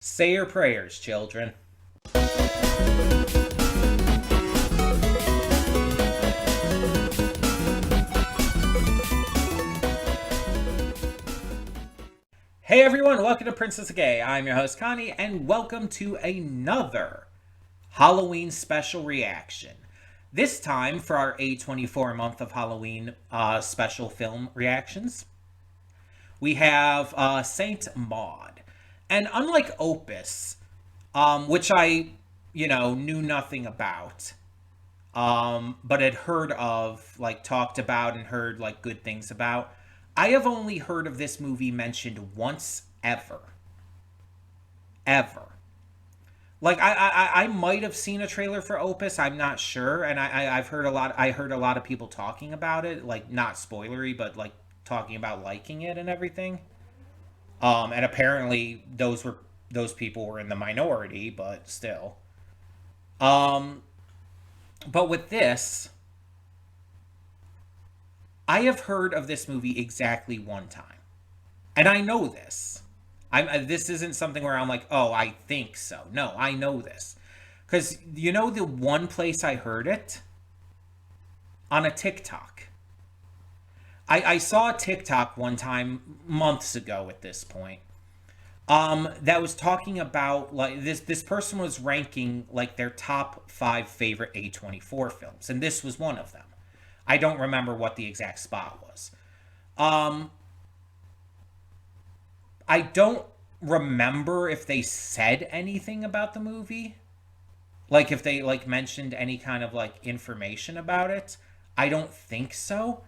Say your prayers, children. Hey everyone, welcome to Princess Gay. I'm your host Connie, and welcome to another Halloween special reaction. This time for our A24 month of Halloween special film reactions, we have Saint Maud. And unlike Opus, which I, knew nothing about, but had heard of, like, talked about and heard, like, good things about, I have only heard of this movie mentioned once ever. Ever. Like, I might have seen a trailer for Opus, I'm not sure, and I've heard I heard a lot of people talking about it, like, not spoilery, but, like, talking about liking it and everything. And apparently those people were in the minority, but still. Um, but with this, I have heard of this movie exactly one time, and I know this. This isn't something where I'm like, oh, I think so. No, I know this because the one place I heard it on a TikTok. I saw a TikTok one time months ago at this point, that was talking about, like, this person was ranking, like, their top 5 favorite A24 films, and this was one of them. I don't remember what the exact spot was. um I don't remember if they said anything about the movie, like if they, like, mentioned any kind of, like, information about it. I don't think so.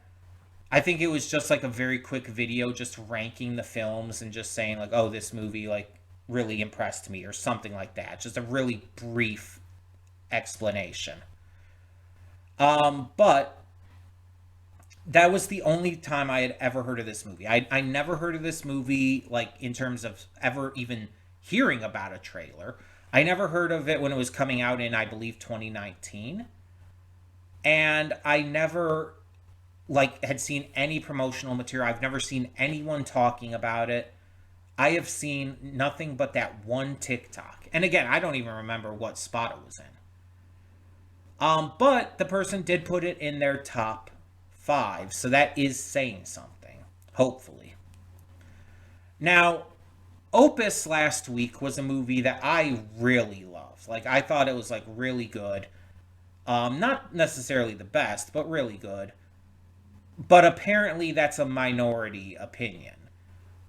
I think it was just like a very quick video just ranking the films and just saying, like, oh, this movie, like, really impressed me or something like that. Just a really brief explanation. But that was the only time I had ever heard of this movie. I never heard of this movie, like, in terms of ever even hearing about a trailer. I never heard of it when it was coming out in, I believe, 2019. And I never, like, had seen any promotional material. I've never seen anyone talking about it. I have seen nothing but that one TikTok. And again, I don't even remember what spot it was in. But the person did put it in their top 5, so that is saying something, hopefully. Now, Opus last week was a movie that I really loved. Like, I thought it was, like, really good. Not necessarily the best, but really good. But apparently that's a minority opinion.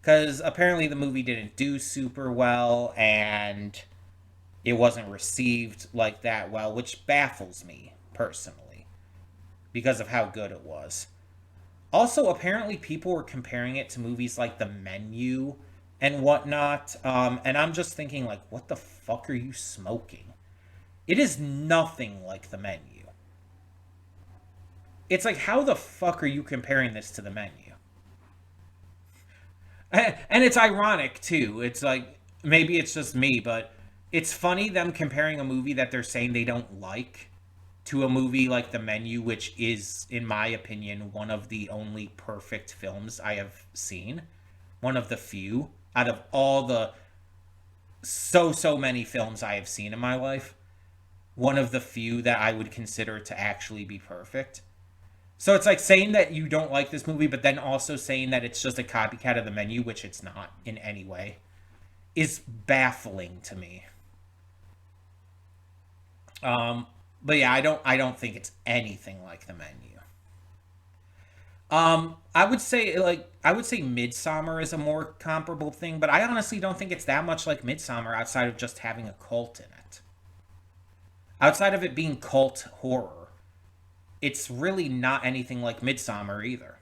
Because apparently the movie didn't do super well, and it wasn't received, like, that well, which baffles me, personally, because of how good it was. Also, apparently people were comparing it to movies like The Menu and whatnot, and I'm just thinking, like, what the fuck are you smoking? It is nothing like The Menu. It's like, how the fuck are you comparing this to The Menu? And it's ironic, too. It's like, maybe it's just me, but it's funny them comparing a movie that they're saying they don't like to a movie like The Menu, which is, in my opinion, one of the only perfect films I have seen. One of the few out of all the so many films I have seen in my life. One of the few that I would consider to actually be perfect. So it's like saying that you don't like this movie, but then also saying that it's just a copycat of The Menu, which it's not in any way, is baffling to me. But yeah, I don't think it's anything like The Menu. I would say Midsummer is a more comparable thing, but I honestly don't think it's that much like Midsummer outside of just having a cult in it. Outside of it being cult horror, it's really not anything like Midsummer either.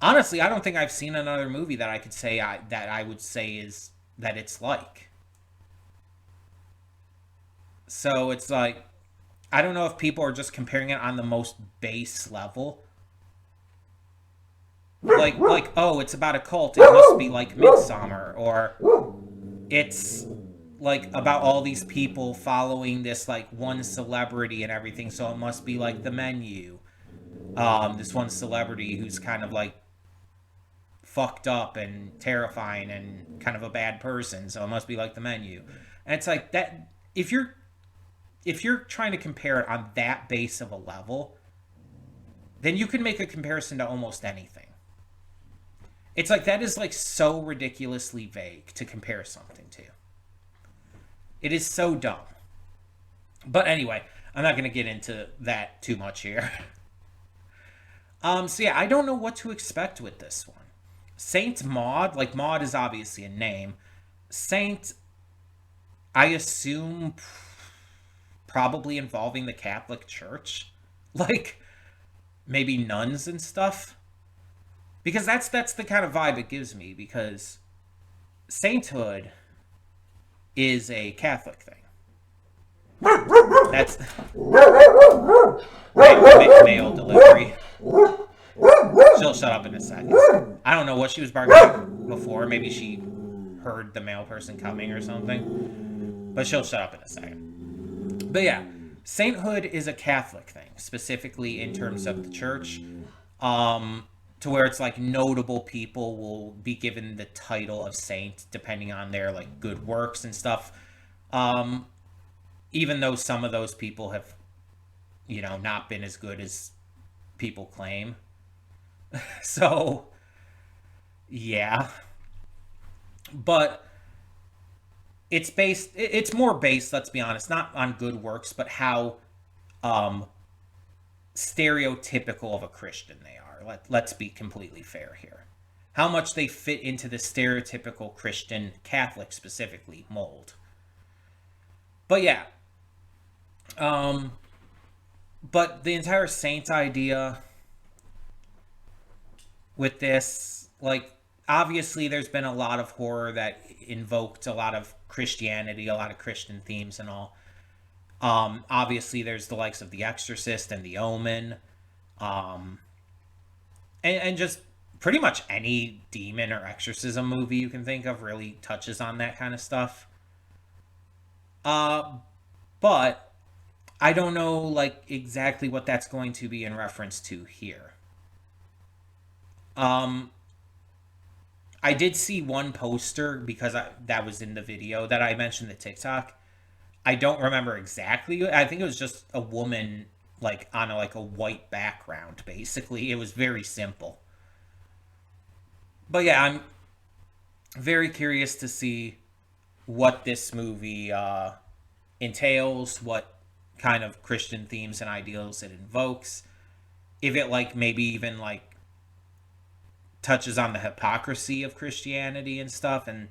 Honestly, I don't think I've seen another movie that I could say that I would say is that it's like. So it's like, I don't know if people are just comparing it on the most base level. Like, oh, it's about a cult, it must be like Midsummer, or it's like about all these people following this, like, one celebrity and everything, so it must be like The Menu. This one celebrity who's kind of like fucked up and terrifying and kind of a bad person, so it must be like the menu. And it's like that. If you're trying to compare it on that base of a level, then you can make a comparison to almost anything. It's like that is like so ridiculously vague to compare something to. It is so dumb. But anyway, I'm not going to get into that too much here. So yeah, I don't know what to expect with this one. Saint Maud, like Maud is obviously a name. Saint, I assume probably involving the Catholic Church. Like maybe nuns and stuff. Because that's the kind of vibe it gives me, because sainthood is a Catholic thing. That's mail delivery. She'll shut up in a second. I don't know what she was barking before. Maybe she heard the mail person coming or something. But she'll shut up in a second. But yeah, sainthood is a Catholic thing, specifically in terms of the church. To where it's like notable people will be given the title of saint depending on their like good works and stuff. Even though some of those people have, not been as good as people claim. So, yeah. But it's more based, let's be honest, not on good works, but how stereotypical of a Christian they are. Let's be completely fair here. How much they fit into the stereotypical Christian, Catholic specifically, mold. But yeah. But the entire saint idea with this, like, obviously there's been a lot of horror that invoked a lot of Christianity, a lot of Christian themes and all. Obviously there's the likes of The Exorcist and The Omen. And just pretty much any demon or exorcism movie you can think of really touches on that kind of stuff. But I don't know, like, exactly what that's going to be in reference to here. I did see one poster because that was in the video that I mentioned, the TikTok. I don't remember exactly. I think it was just a woman like on a white background, basically. It was very simple. But yeah, I'm very curious to see what this movie entails, what kind of Christian themes and ideals it invokes. If it maybe even touches on the hypocrisy of Christianity and stuff, and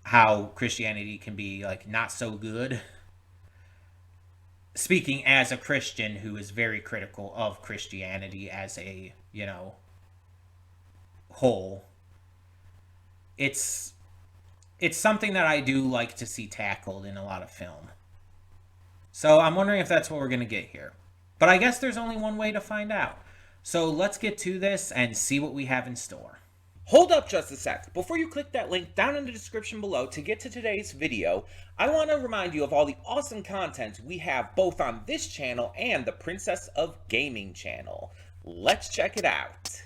how Christianity can be not so good. Speaking as a Christian who is very critical of Christianity as a, whole, it's something that I do like to see tackled in a lot of film. So I'm wondering if that's what we're going to get here. But I guess there's only one way to find out. So let's get to this and see what we have in store. Hold up just a sec. Before you click that link down in the description below to get to today's video, I want to remind you of all the awesome content we have both on this channel and the Princess of Gaming channel. Let's check it out.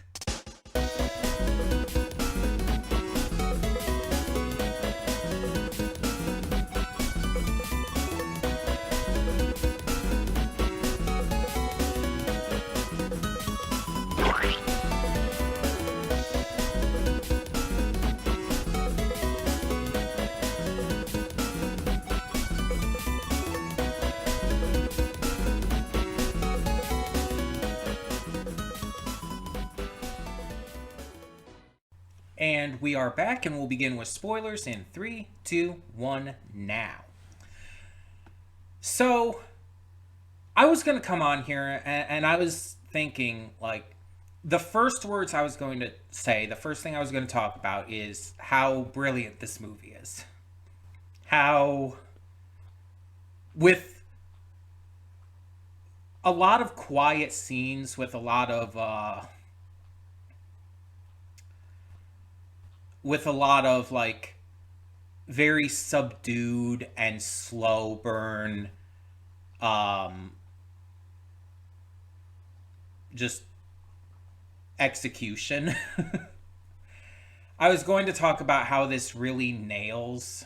And we are back, and we'll begin with spoilers in 3, 2, 1, now. So, I was going to come on here, and I was thinking, the first words I was going to say, the first thing I was going to talk about is how brilliant this movie is. How, with a lot of quiet scenes, with a lot of very subdued and slow burn just execution I was going to talk about how this really nails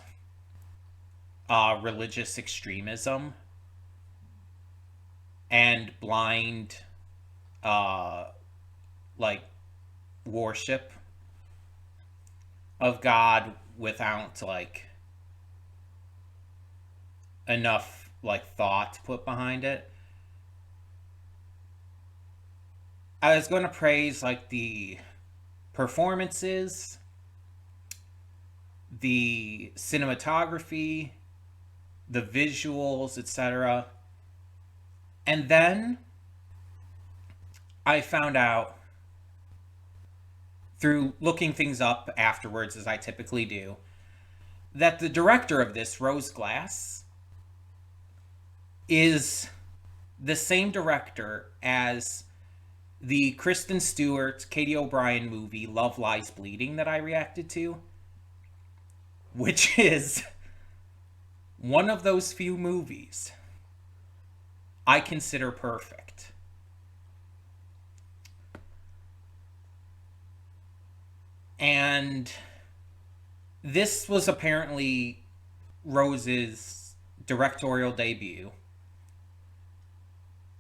religious extremism and blind, uh, like, worship of God without, like, enough, like, thought put behind it. I was going to praise, like, the performances, the cinematography, the visuals, etc. And then I found out through looking things up afterwards, as I typically do, that the director of this, Rose Glass, is the same director as the Kristen Stewart, Katie O'Brien movie, Love Lies Bleeding, that I reacted to, which is one of those few movies I consider perfect. And this was apparently Rose's directorial debut.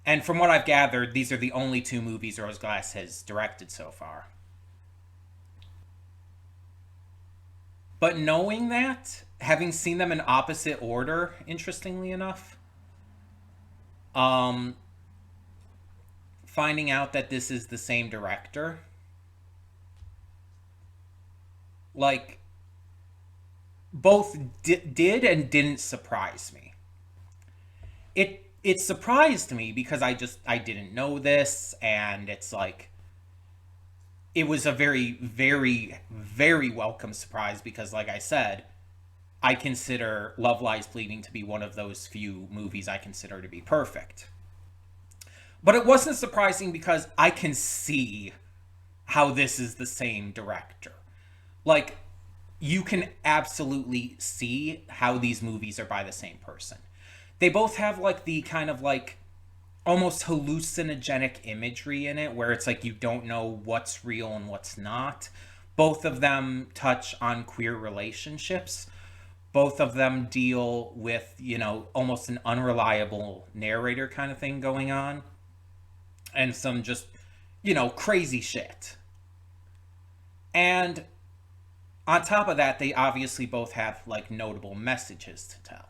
And from what I've gathered, these are the only two movies Rose Glass has directed so far. But knowing that, having seen them in opposite order, interestingly enough, um, finding out that this is the same director, like, both did and didn't surprise me. It surprised me because I didn't know this, and it's like it was a very, very, very welcome surprise because, like I said, I consider Love Lies Bleeding to be one of those few movies I consider to be perfect. But it wasn't surprising because I can see how this is the same director. Like, you can absolutely see how these movies are by the same person. They both have, like, the kind of, like, almost hallucinogenic imagery in it where it's like you don't know what's real and what's not. Both of them touch on queer relationships. Both of them deal with, almost an unreliable narrator kind of thing going on. And some just, crazy shit. And on top of that, they obviously both have, like, notable messages to tell.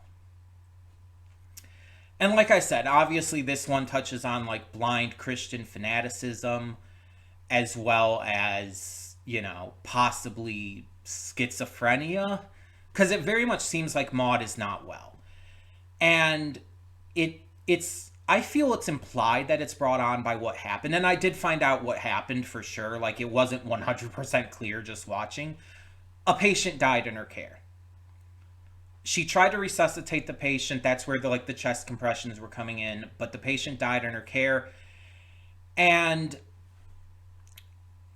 And like I said, obviously this one touches on, like, blind Christian fanaticism as well as, possibly schizophrenia. Because it very much seems like Maud is not well. And it's I feel it's implied that it's brought on by what happened. And I did find out what happened for sure. Like, it wasn't 100% clear just watching. A patient died in her care. She tried to resuscitate the patient. That's where the chest compressions were coming in. But the patient died in her care. And,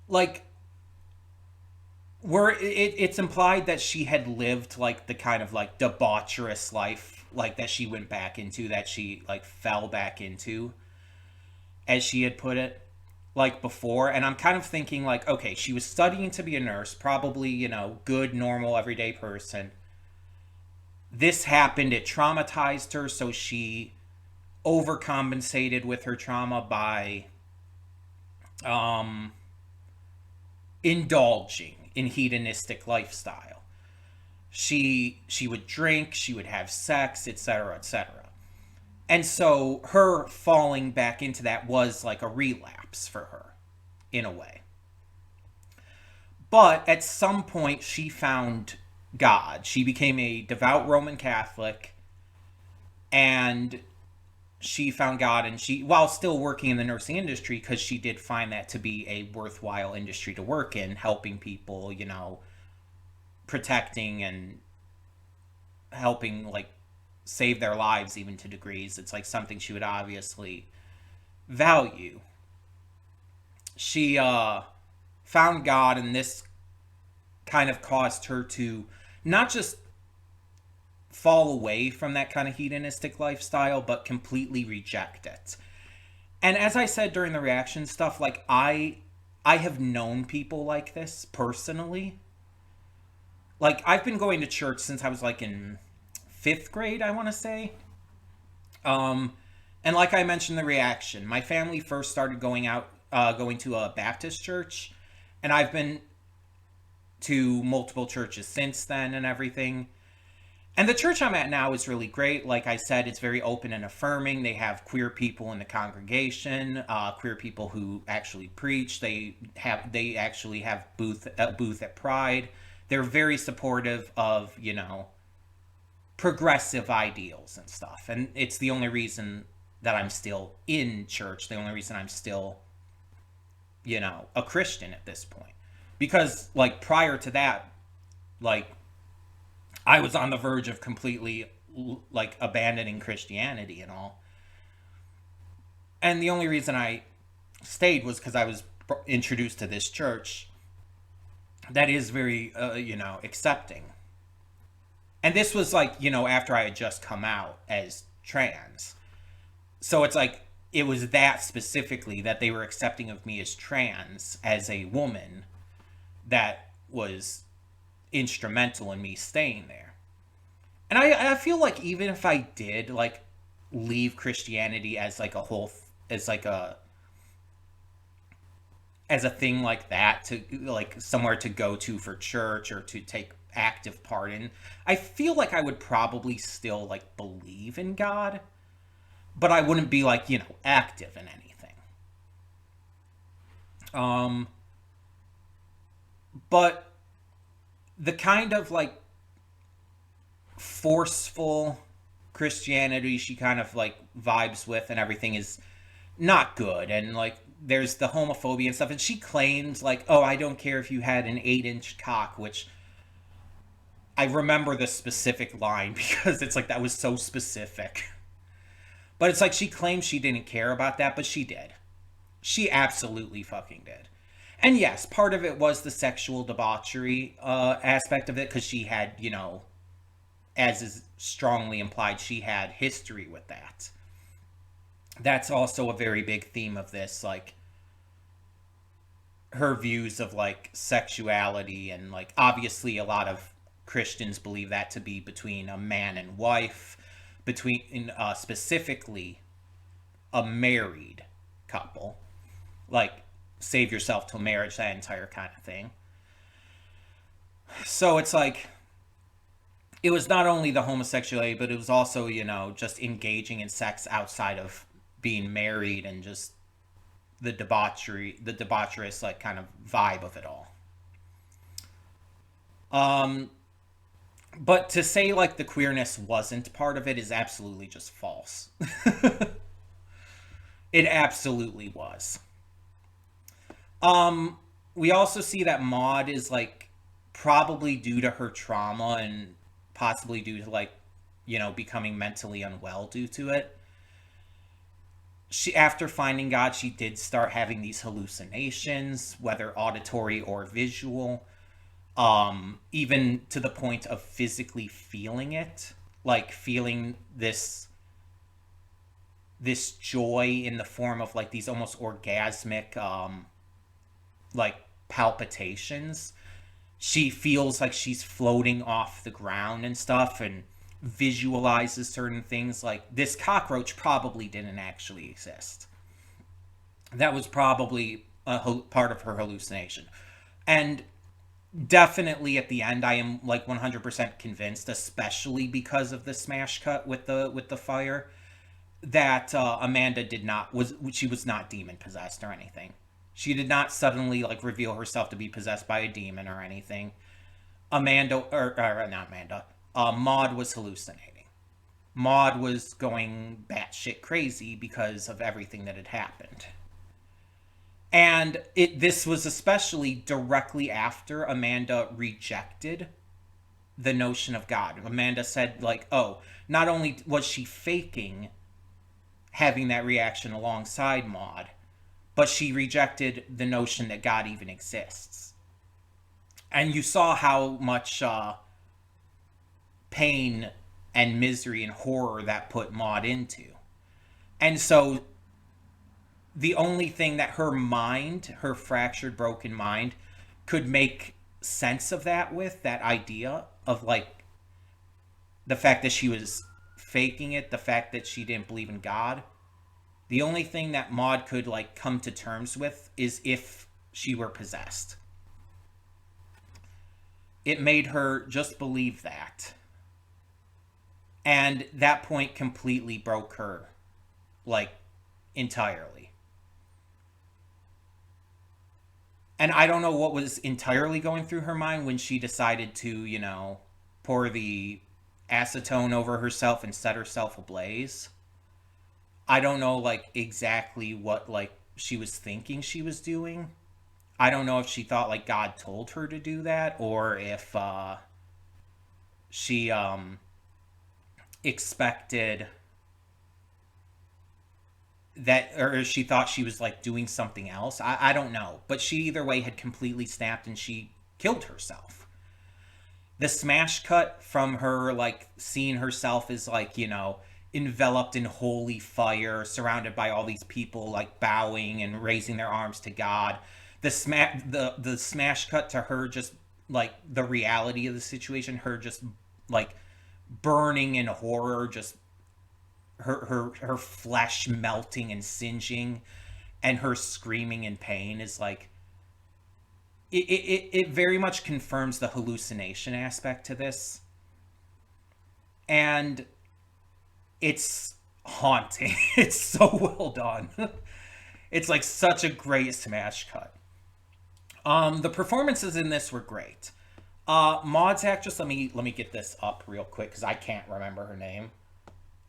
like, it's implied that she had lived, like, the kind of, like, debaucherous life, like, that she went back into, that she, like, fell back into, as she had put it, like, before. And I'm kind of thinking, like, okay, she was studying to be a nurse, probably, good, normal, everyday person. This happened, it traumatized her, so she overcompensated with her trauma by indulging in hedonistic lifestyle. She would drink, she would have sex, etc., etc. And so her falling back into that was like a relapse for her, in a way. But at some point she found God. She became a devout Roman Catholic, and she found God, and she, while still working in the nursing industry, because she did find that to be a worthwhile industry to work in, helping people, protecting and helping, like, save their lives even to degrees. It's like something she would obviously value. She found God, and this kind of caused her to not just fall away from that kind of hedonistic lifestyle, but completely reject it. And as I said during the reaction stuff, like, I have known people like this personally. like, I've been going to church since I was like in fifth grade, I want to say. Um, and like I mentioned, the reaction. My family first started going to a Baptist church, and I've been to multiple churches since then and everything. And the church I'm at now is really great. Like I said, it's very open and affirming. They have queer people in the congregation, queer people who actually preach. They actually have a booth at Pride. They're very supportive of, progressive ideals and stuff. And it's the only reason that I'm still in church. The only reason I'm still, a Christian at this point. Because like prior to that, like I was on the verge of completely like abandoning Christianity and all. And the only reason I stayed was because I was introduced to this church that is very, accepting. And this was like, after I had just come out as trans. So it's like, it was that specifically that they were accepting of me as trans, as a woman, that was instrumental in me staying there. And I feel like even if I did like leave Christianity as like a whole, as like as a thing like that, to like somewhere to go to for church or to take active part in, I feel like I would probably still like believe in God, but I wouldn't be like, active in anything. But the kind of like forceful Christianity she kind of like vibes with and everything is not good. And like there's the homophobia and stuff. And she claims like, oh, I don't care if you had an 8-inch cock, which I remember the specific line because it's like that was so specific. But it's like she claims she didn't care about that, but she did. She absolutely fucking did. And yes, part of it was the sexual debauchery aspect of it, because she had, as is strongly implied, she had history with that. That's also a very big theme of this, like her views of like sexuality, and like obviously a lot of Christians believe that to be between a man and wife, between specifically a married couple, like save yourself till marriage, that entire kind of thing. So it's like it was not only the homosexuality, but it was also, just engaging in sex outside of being married, and just the debaucherous like kind of vibe of it all. But to say like the queerness wasn't part of it is absolutely just false. It absolutely was. We also see that Maud is like probably due to her trauma, and possibly due to like, becoming mentally unwell due to it. She, after finding God, she did start having these hallucinations, whether auditory or visual, even to the point of physically feeling it, like feeling this joy in the form of like these almost orgasmic like palpitations. She feels like she's floating off the ground and stuff, and visualizes certain things. Like this cockroach probably didn't actually exist. That was probably part of her hallucination. And definitely at the end, I am like 100% convinced, especially because of the smash cut with the fire, that Amanda she was not demon possessed or anything. She did not suddenly like reveal herself to be possessed by a demon or anything. Not Amanda. Maud was hallucinating. Maud was going batshit crazy because of everything that had happened. And this was especially directly after Amanda rejected the notion of God. Amanda said, like, oh, not only was she faking having that reaction alongside Maud, but she rejected the notion that God even exists. And you saw how much pain and misery and horror that put Maud into. And so the only thing that her fractured, broken mind, could make sense of that with, that idea of like the fact that she was faking it, the fact that she didn't believe in God. The only thing that Maud could like come to terms with is if she were possessed. It made her just believe that. And that point completely broke her, like, entirely. And I don't know what was entirely going through her mind when she decided to, pour the acetone over herself and set herself ablaze. I don't know, like, exactly what, like, she was thinking she was doing. I don't know if she thought, like, God told her to do that, or if she expected that, or she thought she was, like, doing something else. I don't know. But she, either way, had completely snapped and she killed herself. The smash cut from her, like, seeing herself as, like, enveloped in holy fire, surrounded by all these people, like, bowing and raising their arms to God. The smash cut to her, just like the reality of the situation, her just like burning in horror, just her flesh melting and singeing, and her screaming in pain is like, it very much confirms the hallucination aspect to this. And it's haunting. It's so well done. It's like such a great smash cut. The performances in this were great. Maud's actress, let me get this up real quick because I can't remember her name.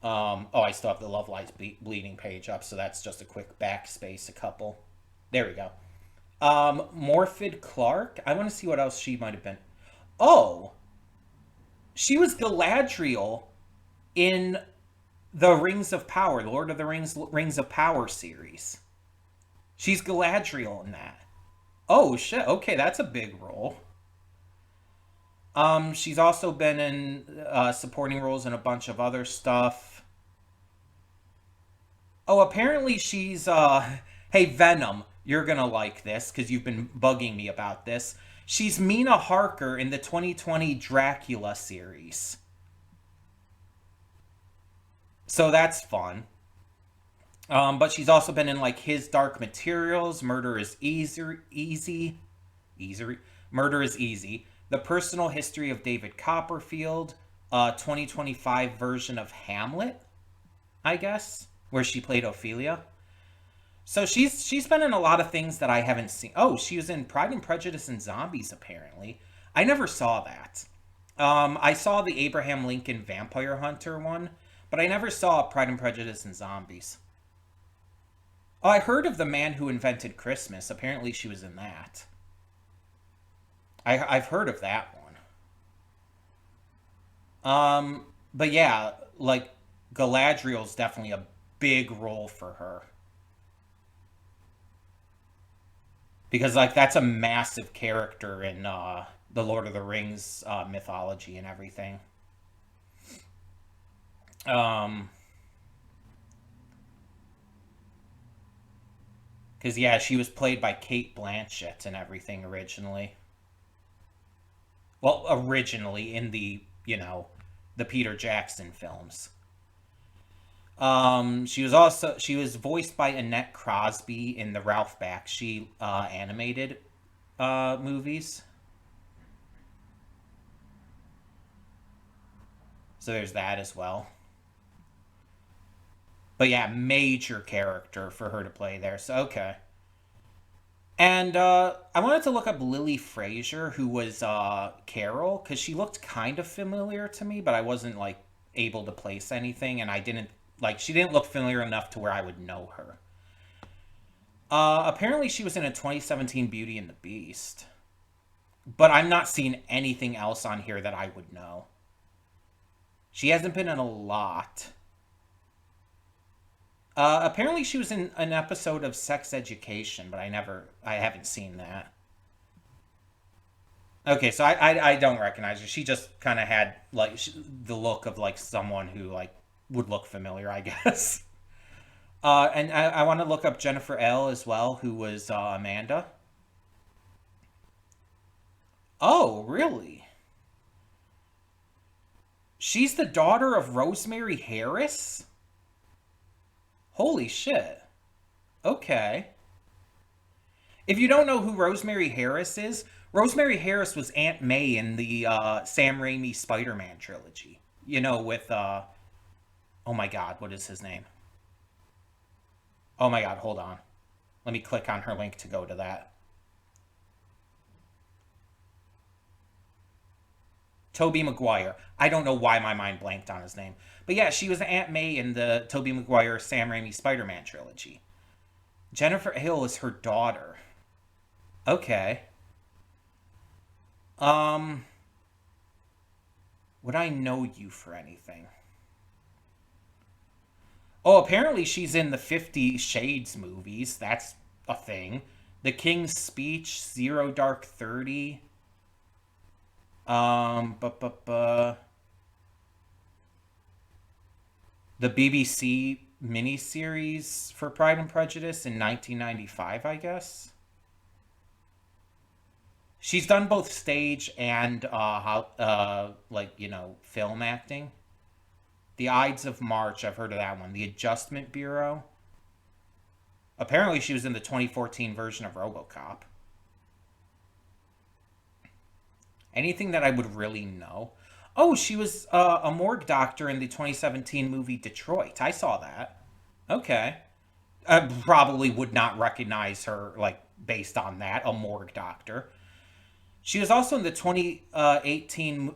I still have the Love Lies Bleeding page up, so that's just a quick backspace a couple. There we go. Morfydd Clark. I want to see what else she might have been. Oh, she was Galadriel in the Rings of Power, the Lord of the Rings of Power series. She's Galadriel in that. Oh shit! Okay, that's a big role. She's also been in supporting roles in a bunch of other stuff. Oh, apparently she's hey Venom, you're gonna like this because you've been bugging me about this. She's Mina Harker in the 2020 Dracula series. So that's fun. But she's also been in like His Dark Materials, Murder is Easy, Murder is Easy, The Personal History of David Copperfield, 2025 version of Hamlet, I guess, where she played Ophelia. So she's been in a lot of things that I haven't seen. Oh, she was in Pride and Prejudice and Zombies, apparently. I never saw that. I saw the Abraham Lincoln Vampire Hunter one, but I never saw Pride and Prejudice and Zombies. Oh, I heard of The Man Who Invented Christmas. Apparently she was in that. I've heard of that one. But yeah, like Galadriel's definitely a big role for her. Because like that's a massive character in the Lord of the Rings mythology and everything. Um, because yeah, she was played by Kate Blanchett and everything originally. Well, originally in the Peter Jackson films. She was voiced by Annette Crosby in the Ralph Bakshi animated movies. So there's that as well. But yeah, major character for her to play there. So okay. And I wanted to look up Lily Fraser, who was Carol, because she looked kind of familiar to me, but I wasn't like able to place anything, and I didn't like she didn't look familiar enough to where I would know her. Apparently, she was in a 2017 Beauty and the Beast, but I'm not seeing anything else on here that I would know. She hasn't been in a lot. Apparently, she was in an episode of Sex Education, but I haven't seen that. Okay, so I don't recognize her. She just kind of had like the look of like someone who like would look familiar, I guess. And I want to look up Jennifer L as well, who was Amanda. Oh, really? She's the daughter of Rosemary Harris? Holy shit. Okay. If you don't know who Rosemary Harris is, Rosemary Harris was Aunt May in the Sam Raimi Spider-Man trilogy. You know, with oh my god, what is his name? Oh my god, hold on. Let me click on her link to go to that. Toby Maguire. I don't know why my mind blanked on his name. But yeah, she was Aunt May in the Toby Maguire Sam Raimi Spider-Man trilogy. Jennifer Hill is her daughter. Okay. Um, would I know you for anything? Oh, apparently she's in the 50 Shades movies. That's a thing. The King's Speech, Zero Dark 30. But the BBC miniseries for Pride and Prejudice in 1995, I guess. She's done both stage and film acting. The Ides of March, I've heard of that one. The Adjustment Bureau. Apparently, she was in the 2014 version of RoboCop. Anything that I would really know? Oh, she was a morgue doctor in the 2017 movie Detroit. I saw that. Okay. I probably would not recognize her, like, based on that, a morgue doctor. She was also in the 2018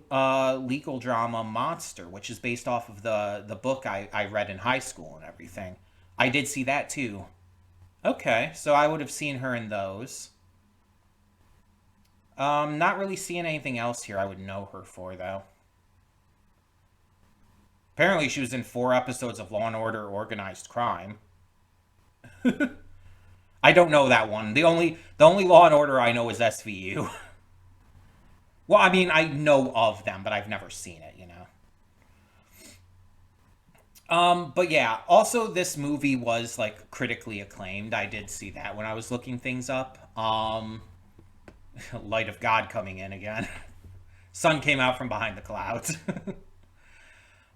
legal drama Monster, which is based off of the book I read in high school and everything. I did see that too. Okay, so I would have seen her in those. Not really seeing anything else here I would know her for, though. Apparently, she was in 4 episodes of Law and Order Organized Crime. I don't know that one. The only Law and Order I know is SVU. Well, I mean, I know of them, but I've never seen it, you know. But yeah, also this movie was like critically acclaimed. I did see that when I was looking things up. Light of God coming in again. Sun came out from behind the clouds.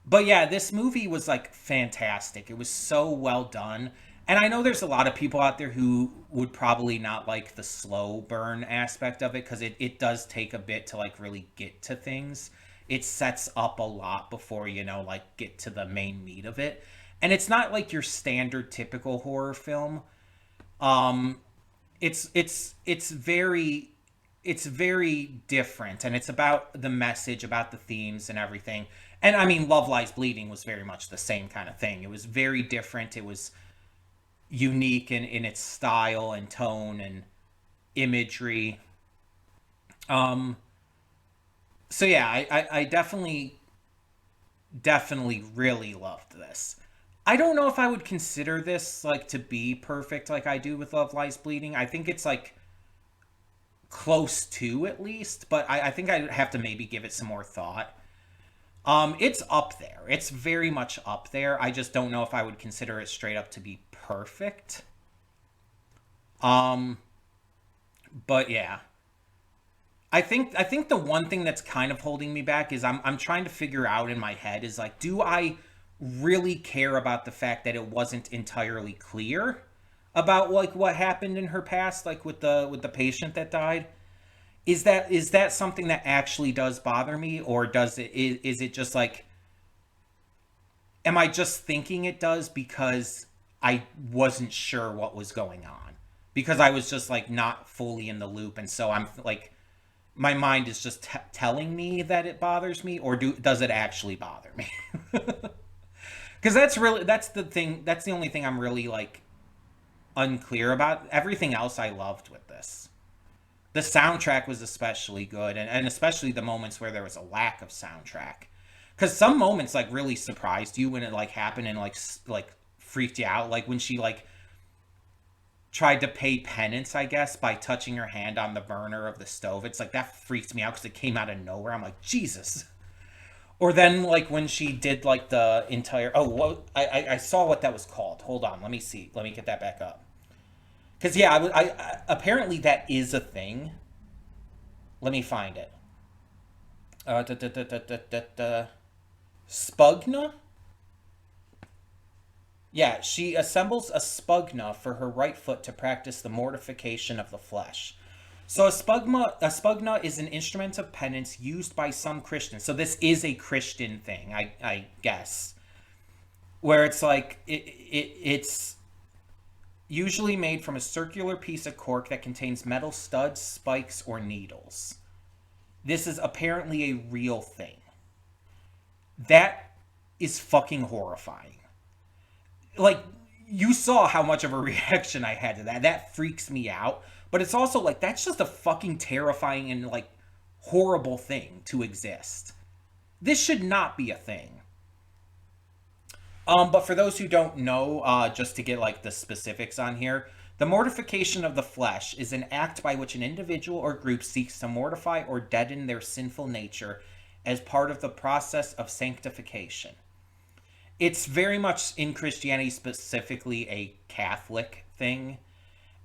But yeah, this movie was like fantastic. It was so well done. And I know there's a lot of people out there who would probably not like the slow burn aspect of it because it does take a bit to like really get to things. It sets up a lot before, like get to the main meat of it. And it's not like your standard typical horror film. Um it's very different, and it's about the message, about the themes and everything. And I mean, Love Lies Bleeding was very much the same kind of thing. It was very different. It was unique in its style and tone and imagery. Um, so yeah, I definitely really loved this. I don't know if I would consider this like to be perfect like I do with Love Lies Bleeding. I think it's like close to at least, but I think I'd have to maybe give it some more thought. It's up there. It's very much up there. I just don't know if I would consider it straight up to be perfect. Um, but yeah, I think the one thing that's kind of holding me back is I'm trying to figure out in my head is like, do I really care about the fact that it wasn't entirely clear about like what happened in her past, like with the patient that died? Is that something that actually does bother me, or is it just like, am I just thinking it does because I wasn't sure what was going on? Because I was just like not fully in the loop, and so I'm like, my mind is just telling me that it bothers me, or does it actually bother me? Because that's the only thing I'm really like unclear about. Everything else I loved with this. The soundtrack was especially good, and especially the moments where there was a lack of soundtrack, because some moments like really surprised you when it like happened and like like freaked you out, like when she like tried to pay penance, I guess, by touching her hand on the burner of the stove. It's like that freaked me out because it came out of nowhere. I'm like, Jesus. Or then like when she did like the entire, oh, what, I saw what that was called. Hold on, let me see, let me get that back up. Because yeah, apparently that is a thing. Let me find it. Da, da, da, da, da, da, da. Spugna? Yeah, she assembles a spugna for her right foot to practice the mortification of the flesh. So a spugna is an instrument of penance used by some Christians. So this is a Christian thing, I guess, where it's like it's usually made from a circular piece of cork that contains metal studs, spikes, or needles. This is apparently a real thing. That is fucking horrifying. Like, you saw how much of a reaction I had to that. That freaks me out. But it's also like, that's just a fucking terrifying and like horrible thing to exist. This should not be a thing. But for those who don't know, just to get like the specifics on here, the mortification of the flesh is an act by which an individual or group seeks to mortify or deaden their sinful nature as part of the process of sanctification. It's very much in Christianity, specifically a Catholic thing.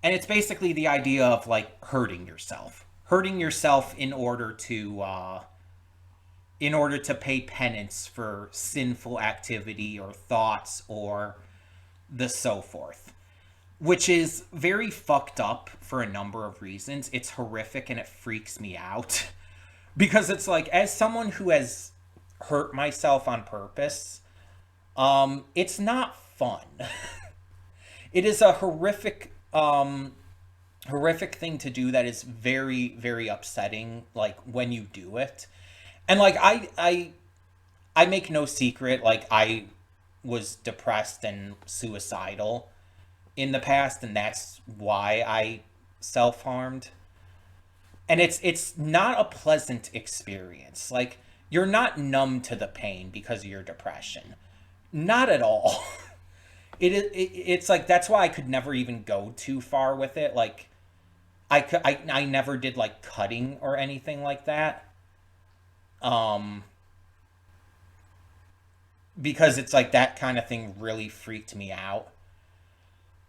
And it's basically the idea of like hurting yourself. Hurting yourself in order to pay penance for sinful activity or thoughts or the so forth, which is very fucked up for a number of reasons. It's horrific and it freaks me out because it's like, as someone who has hurt myself on purpose, it's not fun. It is a horrific thing to do that is very, very upsetting, like when you do it. And like I make no secret, like I was depressed and suicidal in the past, and that's why I self-harmed. And it's not a pleasant experience. Like, you're not numb to the pain because of your depression. Not at all. It's like, that's why I could never even go too far with it. Like, I never did like cutting or anything like that. Because it's like that kind of thing really freaked me out.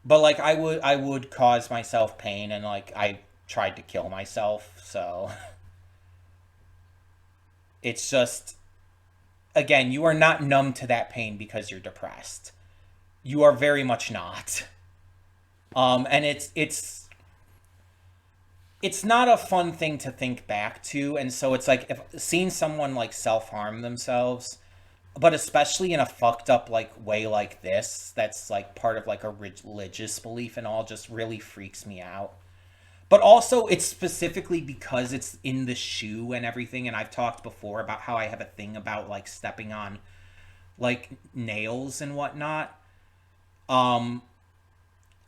But like I would cause myself pain, and like I tried to kill myself. So it's just, again, you are not numb to that pain because you're depressed. You are very much not. And it's not a fun thing to think back to, and so it's like, if seeing someone like self-harm themselves, but especially in a fucked up like way like this, that's like part of like a religious belief and all, just really freaks me out. But also, it's specifically because it's in the shoe and everything, and I've talked before about how I have a thing about like stepping on like nails and whatnot. um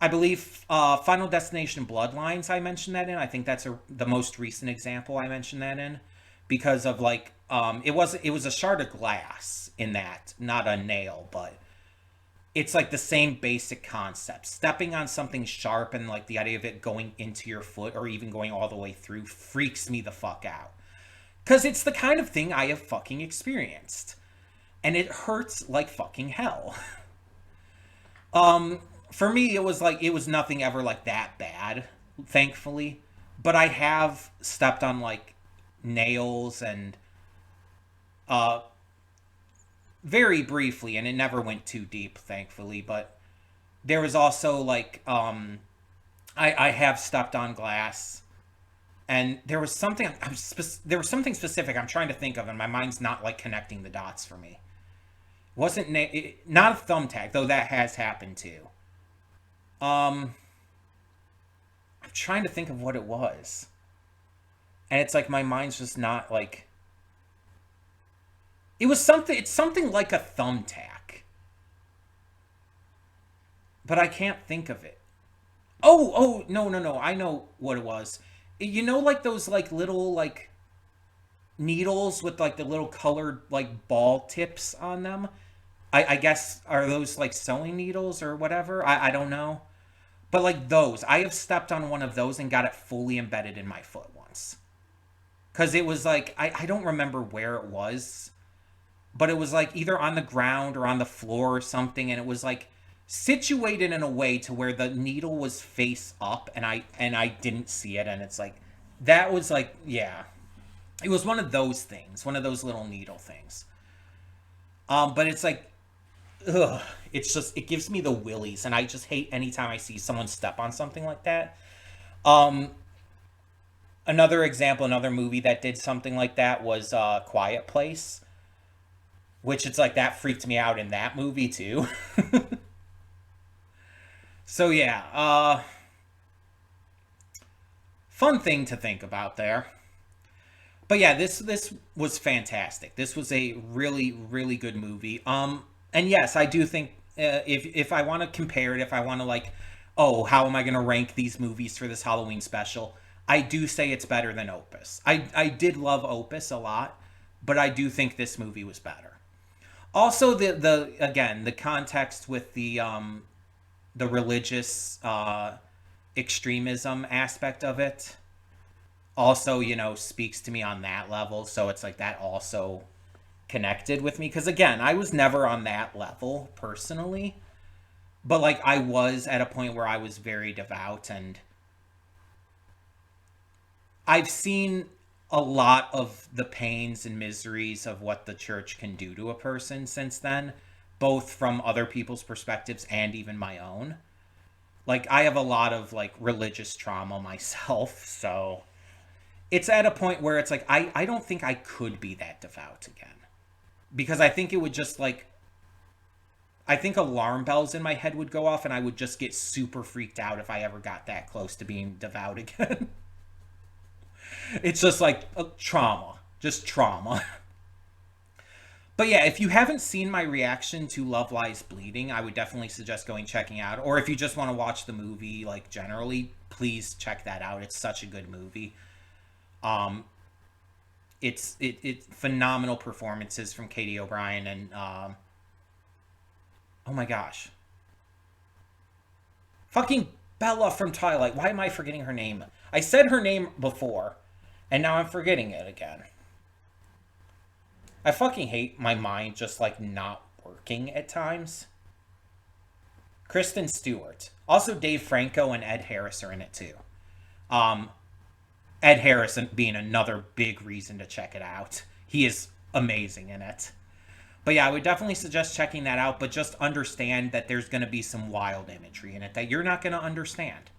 I believe Final Destination Bloodlines, I mentioned that in. I think that's the most recent example I mentioned that in, because of like, it was a shard of glass in that, not a nail, but it's like the same basic concept. Stepping on something sharp and like the idea of it going into your foot or even going all the way through freaks me the fuck out. Cuz it's the kind of thing I have fucking experienced, and it hurts like fucking hell. For me, it was like, it was nothing ever like that bad, thankfully. But I have stepped on like nails and uh very briefly, and it never went too deep, thankfully. But there was also like, I have stepped on glass, and there was something, there was something specific I'm trying to think of, and my mind's not like connecting the dots for me. Wasn't not a thumbtack, though that has happened too. Um, I'm trying to think of what it was. And it's like my mind's just not like, it's something like a thumbtack, but I can't think of it. Oh, no, no, no. I know what it was. You know, like those like little like needles with like the little colored like ball tips on them. I guess, are those like sewing needles or whatever? I don't know. But like those, I have stepped on one of those and got it fully embedded in my foot once. Because it was like, I don't remember where it was, but it was like either on the ground or on the floor or something, and it was like situated in a way to where the needle was face up, and I didn't see it, and it's like, that was like, yeah, it was one of those things, one of those little needle things. But it's like, ugh, it's just, it gives me the willies, and I just hate anytime I see someone step on something like that. Um, Another example, another movie that did something like that was Quiet Place, which it's like that freaked me out in that movie too. So yeah, fun thing to think about there. But yeah, this was fantastic. This was a really really good movie. And yes, I do think if I want to compare it, if I want to like, oh, how am I going to rank these movies for this Halloween special? I do say it's better than Opus. I did love Opus a lot, but I do think this movie was better. Also, the again the context with the religious extremism aspect of it also, speaks to me on that level. So it's like that also connected with me. Because again, I was never on that level personally, but like I was at a point where I was very devout, and I've seen a lot of the pains and miseries of what the church can do to a person since then, both from other people's perspectives and even my own. Like I have a lot of like religious trauma myself, so it's at a point where it's like I don't think I could be that devout again. Because I think it would just like I think alarm bells in my head would go off, and I would just get super freaked out if I ever got that close to being devout again. It's just like a trauma, just trauma. But yeah, if you haven't seen my reaction to Love Lies Bleeding, I would definitely suggest going checking out. Or if you just want to watch the movie, like generally, please check that out. It's such a good movie. Um, it's phenomenal performances from Katie O'Brien and oh my gosh, fucking Bella from Twilight. Why am I forgetting her name? I said her name before, and now I'm forgetting it again. I fucking hate my mind just like not working at times. Kristen Stewart. Also, Dave Franco and Ed Harris are in it too. Um, Ed Harris being another big reason to check it out. He is amazing in it. But yeah, I would definitely suggest checking that out, but just understand that there's going to be some wild imagery in it that you're not going to understand.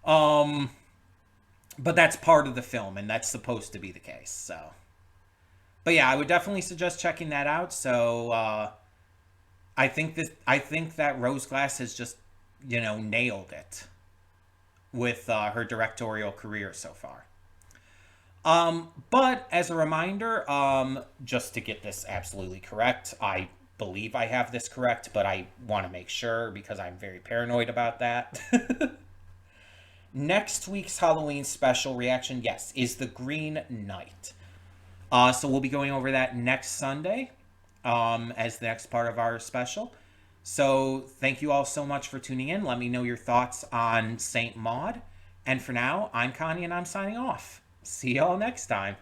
um, but that's part of the film, and that's supposed to be the case. So, but yeah, I would definitely suggest checking that out. So, I think that Rose Glass has just nailed it with her directorial career so far. But as a reminder, just to get this absolutely correct, I believe I have this correct, but I want to make sure because I'm very paranoid about that. Next week's Halloween special reaction, yes, is the Green Knight. So we'll be going over that next Sunday, as the next part of our special. So thank you all so much for tuning in. Let me know your thoughts on Saint Maud. And for now, I'm Connie and I'm signing off. See y'all next time.